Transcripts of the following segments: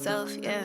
Self, yeah.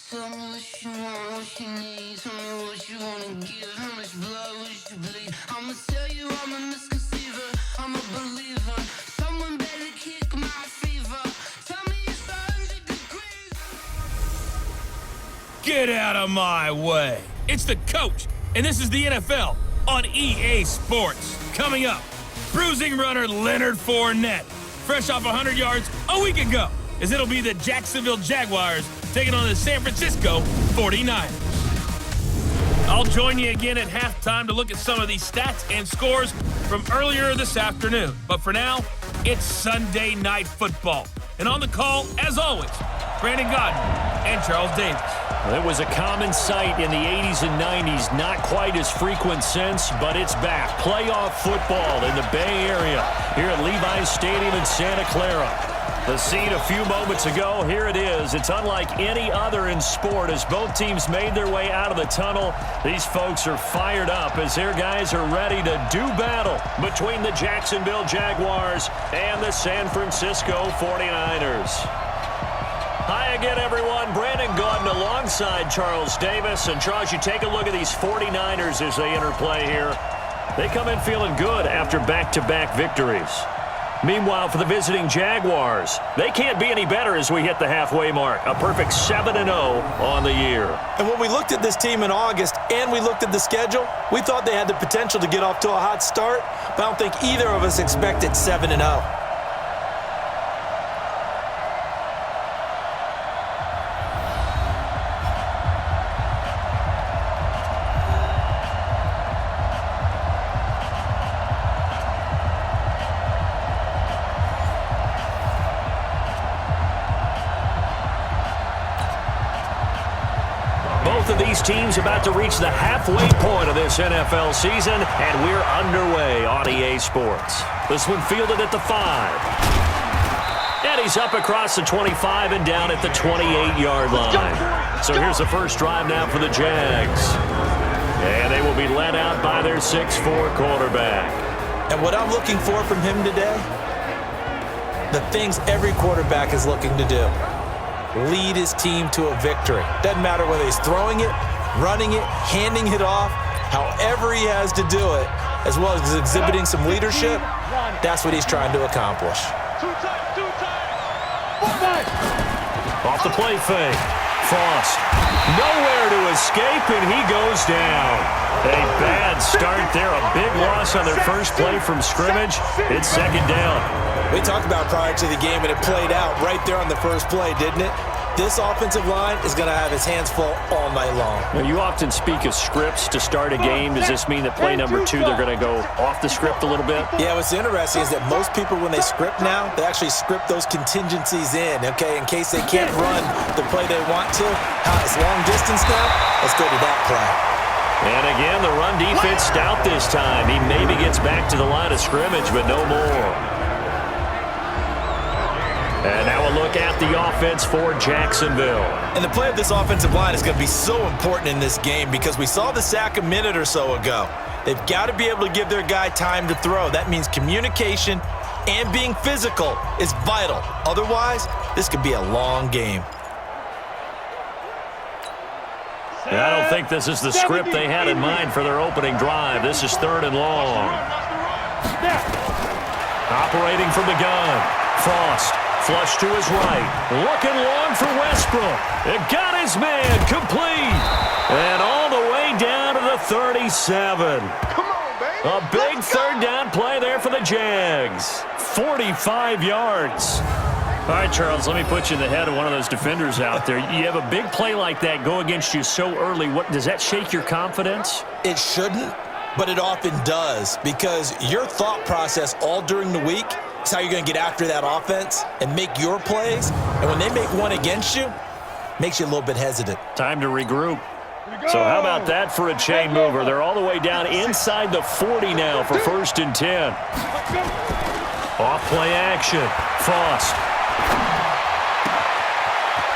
Tell me what you want, what you need. Tell me what you wanna give. How much blood would you bleed? I'ma tell you I'm a misconceiver. I'm a believer. Someone better kick my fever. Tell me it's 100 degrees. Get out of my way. It's the coach, and this is the NFL on EA Sports. Coming up, bruising runner Leonard Fournette, fresh off 100 yards a week ago, as it'll be the Jacksonville Jaguars taking on the San Francisco 49ers. I'll join you again at halftime to look at some of these stats and scores from earlier this afternoon. But for now, it's Sunday Night Football. And on the call, as always, Brandon Godden and Charles Davis. It was a common sight in the 80s and 90s, not quite as frequent since, but it's back. Playoff football in the Bay Area here at Levi's Stadium in Santa Clara. The scene a few moments ago, here it is. It's unlike any other in sport as both teams made their way out of the tunnel. These folks are fired up as their guys are ready to do battle between the Jacksonville Jaguars and the San Francisco 49ers. Hi again, everyone. Brandon Gaudin alongside Charles Davis. And Charles, you take a look at these 49ers as they interplay here. They come in feeling good after back-to-back victories. Meanwhile, for the visiting Jaguars, they can't be any better as we hit the halfway mark. A perfect 7-0 on the year. And when we looked at this team in August and we looked at the schedule, we thought they had the potential to get off to a hot start, but I don't think either of us expected 7-0. Both of these teams about to reach the halfway point of this NFL season, and we're underway on EA Sports. This one fielded at the 5. And he's up across the 25 and down at the 28-yard line. So here's the first drive now for the Jags. And they will be led out by their 6'4" quarterback. And what I'm looking for from him today, the things every quarterback is looking to do. Lead his team to a victory. Doesn't matter whether he's throwing it, running it, handing it off, however he has to do it, as well as exhibiting some leadership, that's what he's trying to accomplish. Off the play fake. Frost. Nowhere to escape, and he goes down. A bad start there. A big loss on their first play from scrimmage. It's second down. We talked about prior to the game, and it played out right there on the first play, didn't it? This offensive line is going to have his hands full all night long. Now, you often speak of scripts to start a game. Does this mean that play number 2, they're going to go off the script a little bit? Yeah, what's interesting is that most people, when they script now, they actually script those contingencies in, okay, in case they can't run the play they want to. It's long distance now. Let's go to that play. And again, the run defense stout this time. He maybe gets back to the line of scrimmage, but no more. And now a look at the offense for Jacksonville. And the play of this offensive line is going to be so important in this game because we saw the sack a minute or so ago. They've got to be able to give their guy time to throw. That means communication and being physical is vital. Otherwise, this could be a long game. And I don't think this is the script they had in mind for their opening drive. This is 3rd and long. Operating from the gun. Frost. Flush to his right. Looking long for Westbrook. It got his man complete. And all the way down to the 37. Come on, baby. A big third down play there for the Jags. 45 yards. All right, Charles, let me put you in the head of one of those defenders out there. You have a big play like that go against you so early. What does that shake your confidence? It shouldn't, but it often does because your thought process all during the week is how you're going to get after that offense and make your plays. And when they make one against you, makes you a little bit hesitant. Time to regroup. So how about that for a chain mover? They're all the way down inside the 40 now for 1st and 10. Off play action. Frost.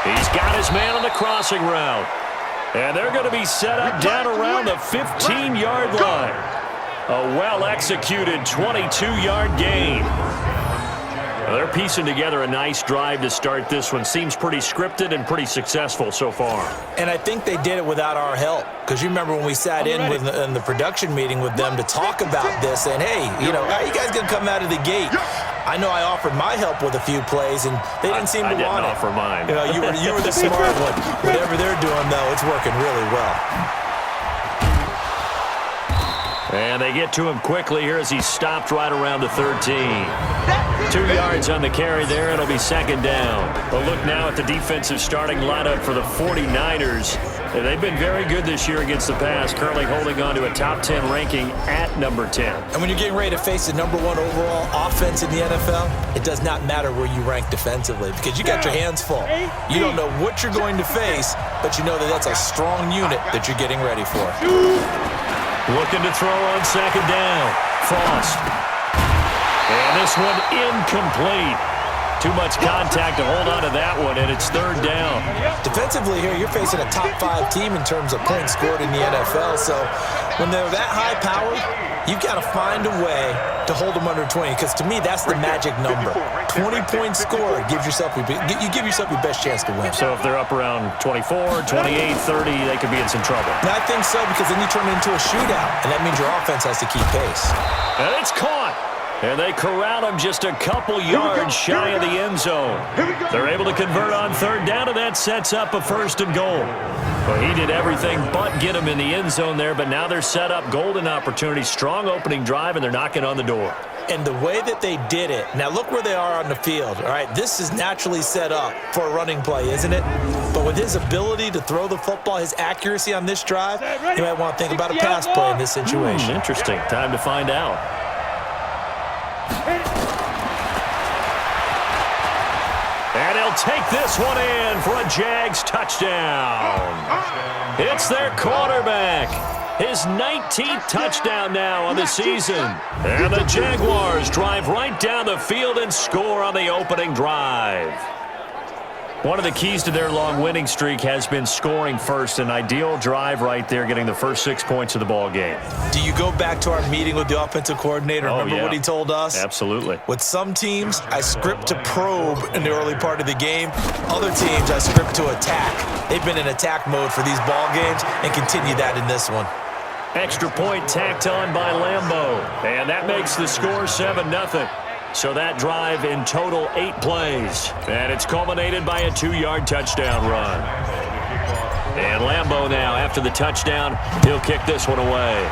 He's got his man on the crossing route. And they're going to be set up down around the 15-yard line. A well-executed 22-yard gain. Well, they're piecing together a nice drive to start this one. Seems pretty scripted and pretty successful so far. And I think they did it without our help. Because you remember when we sat in the production meeting with them to talk about this, and hey, you know, how are you guys going to come out of the gate? I know I offered my help with a few plays, and they didn't seem to want it. I didn't offer mine. You know, you were the smart one. Whatever they're doing, though, it's working really well. And they get to him quickly here as he's stopped right around the 13. 2 yards on the carry there. It'll be second down. A look now at the defensive starting lineup for the 49ers. They've been very good this year against the pass, currently holding on to a top 10 ranking at number 10. And when you're getting ready to face the number 1 overall offense in the NFL, it does not matter where you rank defensively because you got your hands full. You don't know what you're going to face, but you know that that's a strong unit that you're getting ready for. Looking to throw on second down. Frost. And this one incomplete. Too much contact to hold on to that one, and it's third down. Defensively here, you're facing a top 5 team in terms of points scored in the NFL, so when they're that high-powered, you've got to find a way to hold them under 20, because to me, that's the magic number. 20 points scored gives yourself you give yourself your best chance to win. So if they're up around 24, 28, 30, they could be in some trouble. And I think so, because then you turn it into a shootout, and that means your offense has to keep pace. And it's caught. And they corral him just a couple yards shy of the end zone. They're able to convert on third down, and that sets up a first and goal. Well, he did everything but get him in the end zone there, but now they're set up golden opportunity, strong opening drive, and they're knocking on the door. And the way that they did it, now look where they are on the field, all right? This is naturally set up for a running play, isn't it? But with his ability to throw the football, his accuracy on this drive, you might want to think about a pass play in this situation. Interesting. Time to find out. And he'll take this one in for a Jags touchdown. It's their quarterback. His 19th touchdown now on the season. And the Jaguars drive right down the field and score on the opening drive. One of the keys to their long winning streak has been scoring first. An ideal drive right there, getting the first 6 points of the ball game. Do you go back to our meeting with the offensive coordinator? Remember what he told us? Absolutely. With some teams, I script to probe in the early part of the game. Other teams, I script to attack. They've been in attack mode for these ball games and continue that in this one. Extra point tacked on by Lambeau. And that makes the score 7-0. So that drive in total 8 plays. And it's culminated by a 2-yard touchdown run. And Lambeau now, after the touchdown, he'll kick this one away.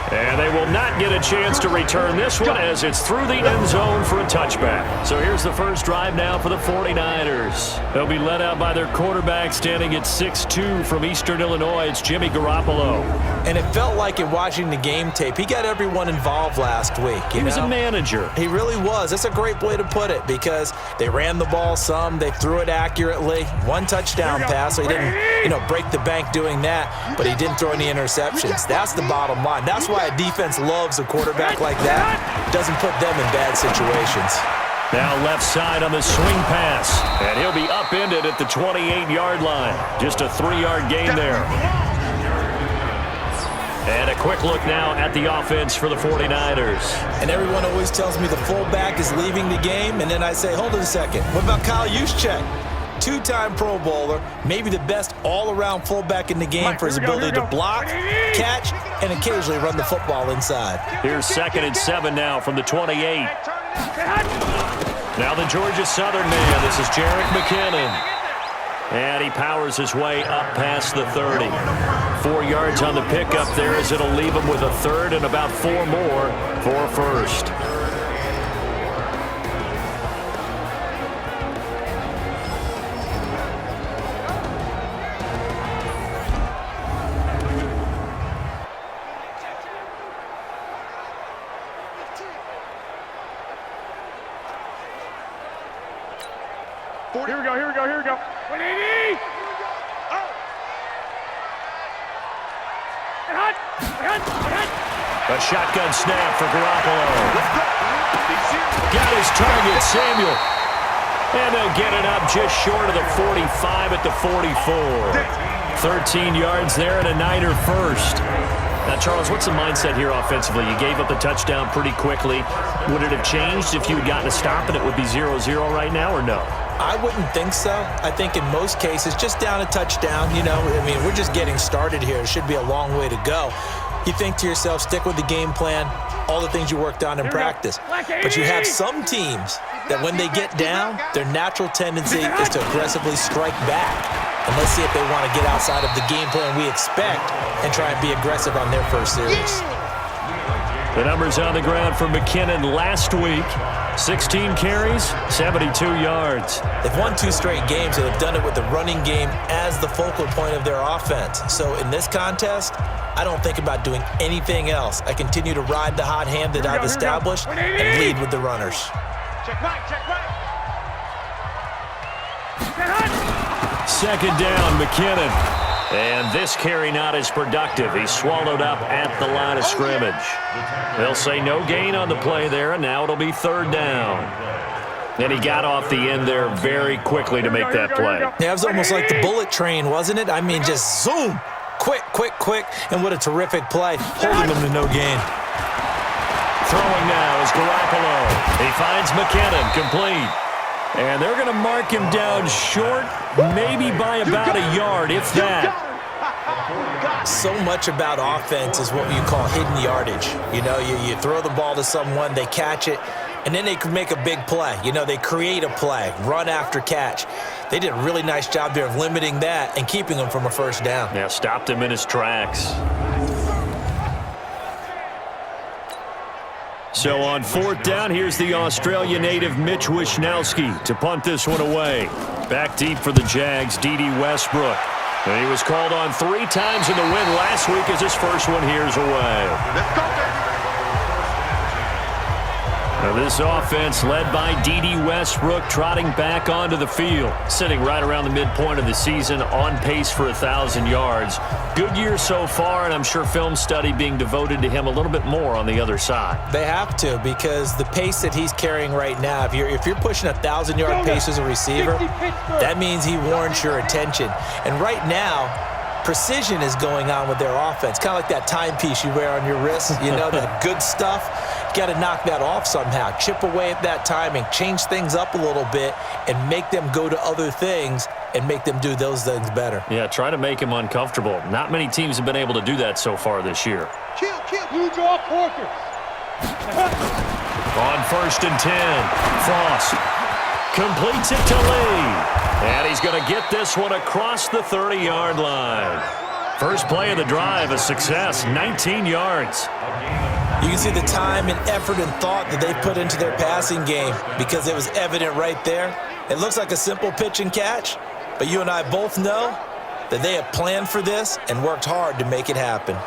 And they will not get a chance to return this one as it's through the end zone for a touchback. So here's the first drive now for the 49ers. They'll be led out by their quarterback standing at 6'2" from Eastern Illinois. It's Jimmy Garoppolo. And it felt like in watching the game tape, he got everyone involved last week. He was a manager. He really was. That's a great way to put it because they ran the ball some, they threw it accurately. 1 touchdown pass, so he didn't, break the bank doing that, but he didn't throw any interceptions. That's the bottom line. That's why a defense loves a quarterback like that. Doesn't put them in bad situations. Now left side on the swing pass, and he'll be upended at the 28-yard line. Just a 3-yard gain there. And a quick look now at the offense for the 49ers. And everyone always tells me the fullback is leaving the game, and then I say, hold on a second. What about Kyle Juszczyk? 2-time Pro Bowler, maybe the best all-around fullback in the game for his ability to block, catch, and occasionally run the football inside. Here's 2nd and 7 now from the 28. Now the Georgia Southern man. This is Jerick McKinnon. And he powers his way up past the 30. 4 yards on the pickup there as it'll leave him with a third and about 4 more for a first. Here we go. 180! And hot! A shotgun snap for Garoppolo. Got his target, Samuel. And they'll get it up just short of the 45 at the 44. 13 yards there and a Niner first. Now, Charles, what's the mindset here offensively? You gave up the touchdown pretty quickly. Would it have changed if you had gotten a stop and it would be 0-0 right now, or no? I wouldn't think so. I think in most cases, just down a touchdown, you know, I mean, we're just getting started here. It should be a long way to go. You think to yourself, stick with the game plan, all the things you worked on in practice. But you have some teams that when they get down, their natural tendency is to aggressively strike back. And let's see if they want to get outside of the game plan we expect and try and be aggressive on their first series. The numbers on the ground for McKinnon last week. 16 carries, 72 yards. They've won 2 straight games, and they've done it with the running game as the focal point of their offense. So in this contest, I don't think about doing anything else. I continue to ride the hot hand that I've established and lead with the runners. Check right, check right. Second down, McKinnon. And this carry not as productive. He's swallowed up at the line of scrimmage. They'll say no gain on the play there, and now it'll be third down. And he got off the end there very quickly to make that play. Yeah, it was almost like the bullet train, wasn't it? I mean, just zoom. Quick, quick, quick. And what a terrific play. Holding him to no gain. Throwing now is Garoppolo. He finds McKinnon, complete. And they're going to mark him down short, maybe by about a yard, if that. So much about offense is what you call hidden yardage. You know, you throw the ball to someone, they catch it, and then they can make a big play. You know, they create a play, run after catch. They did a really nice job there of limiting that and keeping him from a first down. Yeah, stopped him in his tracks. So on fourth down, here's the Australia native Mitch Wishnowsky to punt this one away. Back deep for the Jags, D.D. Westbrook. And he was called on 3 times in the win last week as his first one here's away. Now this offense led by D.D. Westbrook trotting back onto the field, sitting right around the midpoint of the season, on pace for 1,000 yards. Good year so far, and I'm sure film study being devoted to him a little bit more on the other side. They have to, because the pace that he's carrying right now, if you're pushing 1,000-yard pace as a receiver, that means he warrants your attention. And right now, precision is going on with their offense, kind of like that timepiece you wear on your wrist, you know, that good stuff. You got to knock that off somehow, chip away at that timing, change things up a little bit, and make them go to other things and make them do those things better. Yeah, try to make him uncomfortable. Not many teams have been able to do that so far this year. Chill. You draw Porter. On 1st and 10, Frost completes it to Lee. And he's going to get this one across the 30-yard line. First play of the drive, a success, 19 yards. You can see the time and effort and thought that they put into their passing game because it was evident right there. It looks like a simple pitch and catch, but you and I both know that they have planned for this and worked hard to make it happen.